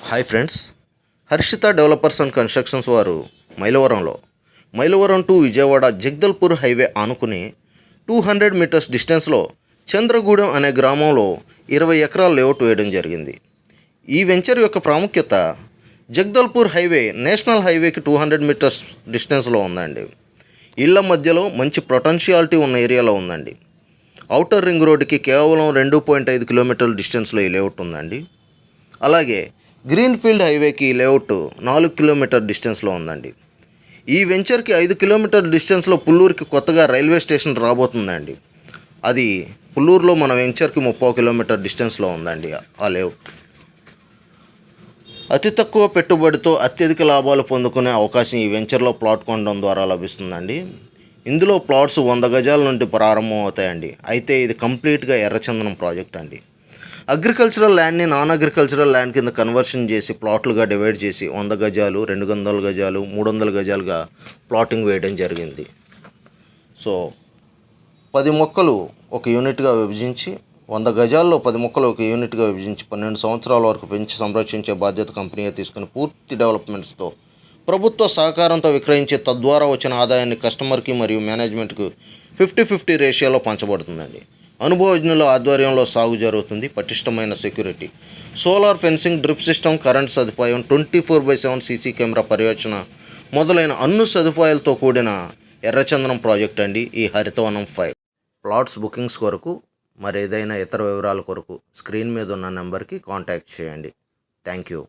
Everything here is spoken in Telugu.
Hi friends, Harshita developers and constructions వారు మైలవరం టు విజయవాడ జగదల్పూర్ హైవే ఆనుకుని 200 మీటర్స్ డిస్టెన్స్లో చంద్రగూడెం అనే గ్రామంలో 20 ఎకరాల లేఅవుట్ వేయడం జరిగింది. ఈ వెంచర్ యొక్క ప్రాముఖ్యత జగదల్పూర్ హైవే నేషనల్ హైవేకి 200 మీటర్స్ డిస్టెన్స్లో ఉందండి. ఇళ్ల మధ్యలో మంచి పొటెన్షియాలిటీ ఉన్న ఏరియాలో ఉందండి. ఔటర్ రింగ్ రోడ్డుకి కేవలం 2.5 కిలోమీటర్ల డిస్టెన్స్లో ఈ లేఅవుట్ ఉందండి. అలాగే గ్రీన్ఫీల్డ్ హైవేకి లేఅవుట్ 4 కిలోమీటర్ డిస్టెన్స్లో ఉందండి. ఈ వెంచర్కి 5 కిలోమీటర్ డిస్టెన్స్లో పుల్లూరుకి కొత్తగా రైల్వే స్టేషన్ రాబోతుందండి. అది పుల్లూరులో మన వెంచర్కి 30 కిలోమీటర్ డిస్టెన్స్లో ఉందండి ఆ లేఅవుట్. అతి తక్కువ పెట్టుబడితో అత్యధిక లాభాలు పొందుకునే అవకాశం ఈ వెంచర్లో ప్లాట్ కొనడం ద్వారా లభిస్తుందండి. ఇందులో ప్లాట్స్ 100 గజాల నుండి ప్రారంభం అవుతాయండి. అయితే ఇది కంప్లీట్గా ఎర్రచందనం ప్రాజెక్ట్ అండి. అగ్రికల్చరల్ ల్యాండ్ని నాన్ అగ్రికల్చరల్ ల్యాండ్ కింద కన్వర్షన్ చేసి ప్లాట్లుగా డివైడ్ చేసి 100 గజాలు, 200 గజాలు, 300 గజాలుగా ప్లాటింగ్ వేయడం జరిగింది. సో 10 మొక్కలు ఒక యూనిట్గా విభజించి 100 గజాల్లో 10 మొక్కలు ఒక యూనిట్గా విభజించి 12 సంవత్సరాల వరకు పెంచి సంరక్షించే బాధ్యత కంపెనీగా తీసుకుని పూర్తి డెవలప్మెంట్స్తో ప్రభుత్వ సహకారంతో విక్రయించే తద్వారా వచ్చిన ఆదాయాన్ని కస్టమర్కి మరియు మేనేజ్మెంట్కి 50-50 రేషియోలో పంచబడుతుందండి. అనుభవజ్ఞుల ఆధ్వర్యంలో సాగు జరుగుతుంది. పటిష్టమైన security, solar fencing, drip system, current సదుపాయం, 24/7 సీసీ కెమెరా పర్యవేక్షణ మొదలైన అన్ని సదుపాయాలతో కూడిన ఎర్రచందనం ప్రాజెక్ట్ అండి ఈ హరితవనం 5. ప్లాట్స్ బుకింగ్స్ కొరకు మరేదైనా ఇతర వివరాల కొరకు స్క్రీన్ మీద ఉన్న నెంబర్కి కాంటాక్ట్ చేయండి. Thank you.